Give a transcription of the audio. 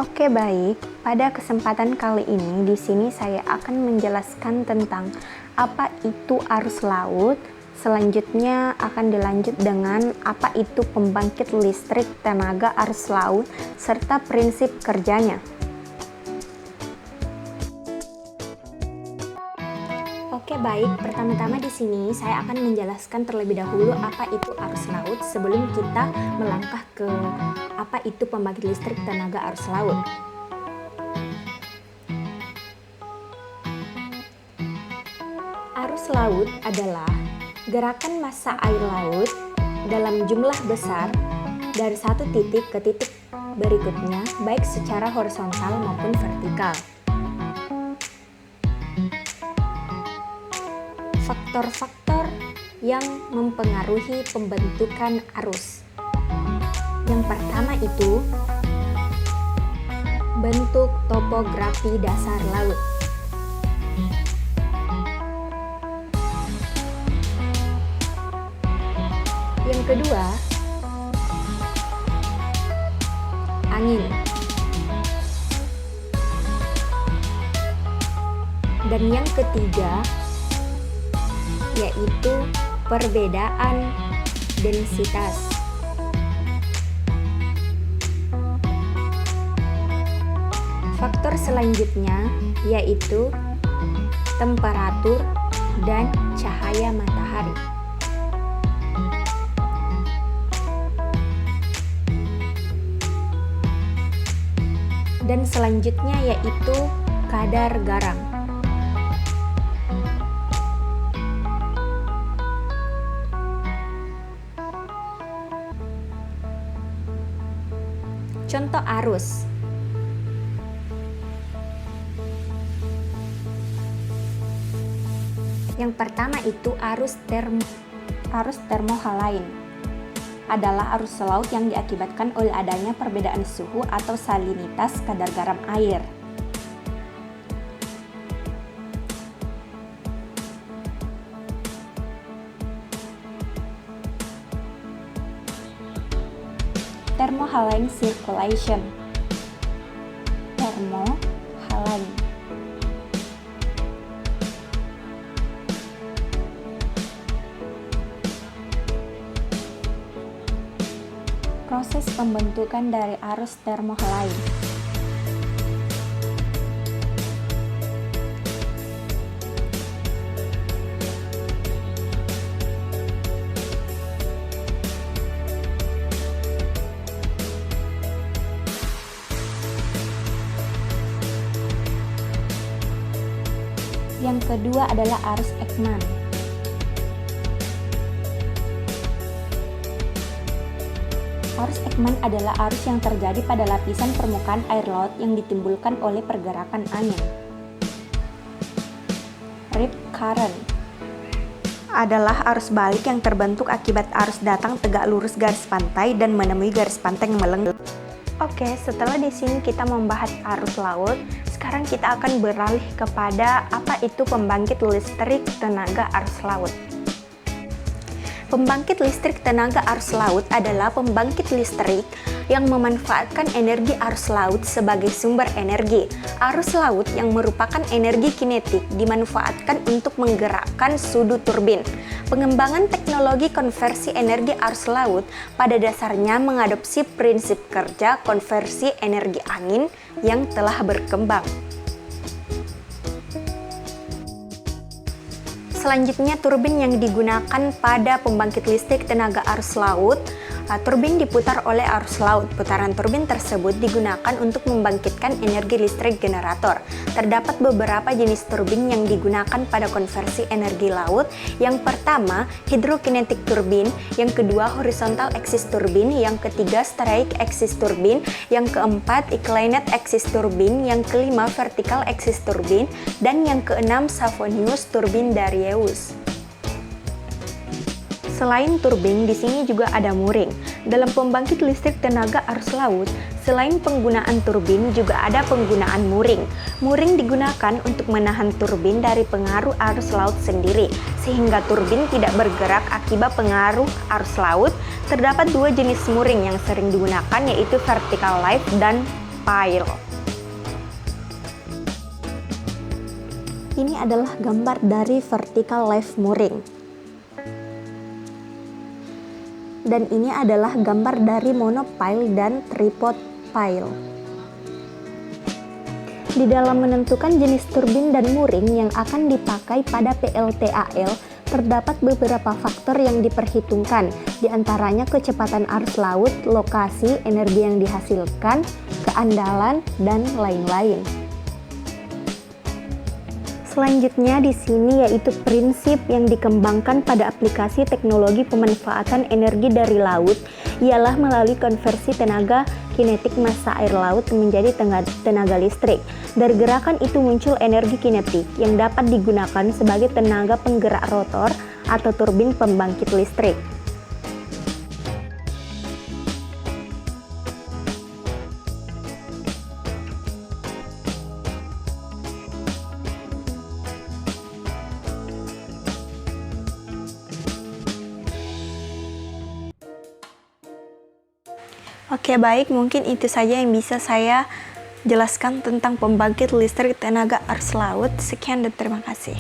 Oke, baik. Pada kesempatan kali ini di sini saya akan menjelaskan tentang apa itu arus laut. Selanjutnya akan dilanjut dengan apa itu pembangkit listrik tenaga arus laut serta prinsip kerjanya. Oke, baik. Pertama-tama di sini saya akan menjelaskan terlebih dahulu apa itu arus laut sebelum kita melangkah ke apa itu pembangkit listrik tenaga arus laut. Arus laut adalah gerakan massa air laut dalam jumlah besar dari satu titik ke titik berikutnya, baik secara horizontal maupun vertikal. Faktor-faktor yang mempengaruhi pembentukan arus. Yang pertama itu bentuk topografi dasar laut. Yang kedua, angin. Dan yang ketiga, yaitu perbedaan densitas. Faktor selanjutnya yaitu temperatur dan cahaya matahari. Dan selanjutnya yaitu kadar garam. Contoh arus. Yang pertama itu arus termohalain. Adalah arus laut yang diakibatkan oleh adanya perbedaan suhu atau salinitas kadar garam air. Thermohaline circulation. Thermohaline. Proses pembentukan dari arus thermohaline. Yang kedua adalah arus Ekman. Arus Ekman adalah arus yang terjadi pada lapisan permukaan air laut yang ditimbulkan oleh pergerakan angin. Rip current adalah arus balik yang terbentuk akibat arus datang tegak lurus garis pantai dan menemui garis pantai yang melengkung. Oke, setelah di sini kita membahas arus laut, sekarang kita akan beralih kepada apa itu pembangkit listrik tenaga arus laut. Pembangkit listrik tenaga arus laut adalah pembangkit listrik yang memanfaatkan energi arus laut sebagai sumber energi. Arus laut yang merupakan energi kinetik dimanfaatkan untuk menggerakkan sudu turbin. Pengembangan teknologi konversi energi arus laut pada dasarnya mengadopsi prinsip kerja konversi energi angin yang telah berkembang. Selanjutnya, turbin yang digunakan pada pembangkit listrik tenaga arus laut. Turbin diputar oleh arus laut. Putaran turbin tersebut digunakan untuk membangkitkan energi listrik generator. Terdapat beberapa jenis turbin yang digunakan pada konversi energi laut. Yang pertama, hidrokinetik turbin. Yang kedua, horizontal axis turbin. Yang ketiga, straight axis turbin. Yang keempat, inclined axis turbin. Yang kelima, vertical axis turbin. Dan yang keenam, Savonius turbin Darius. Selain turbin, di sini juga ada mooring. Dalam pembangkit listrik tenaga arus laut, selain penggunaan turbin, juga ada penggunaan mooring. Mooring digunakan untuk menahan turbin dari pengaruh arus laut sendiri, sehingga turbin tidak bergerak akibat pengaruh arus laut. Terdapat dua jenis mooring yang sering digunakan, yaitu vertical lift dan pile. Ini adalah gambar dari vertical lift mooring. Dan ini adalah gambar dari monopile dan tripod pile. Di dalam menentukan jenis turbin dan mooring yang akan dipakai pada PLTAL, terdapat beberapa faktor yang diperhitungkan, diantaranya kecepatan arus laut, lokasi, energi yang dihasilkan, keandalan, dan lain-lain. Selanjutnya di sini yaitu prinsip yang dikembangkan pada aplikasi teknologi pemanfaatan energi dari laut, ialah melalui konversi tenaga kinetik massa air laut menjadi tenaga listrik. Dari gerakan itu muncul energi kinetik yang dapat digunakan sebagai tenaga penggerak rotor atau turbin pembangkit listrik. Oke, baik, mungkin itu saja yang bisa saya jelaskan tentang pembangkit listrik tenaga arus laut. Sekian dan terima kasih.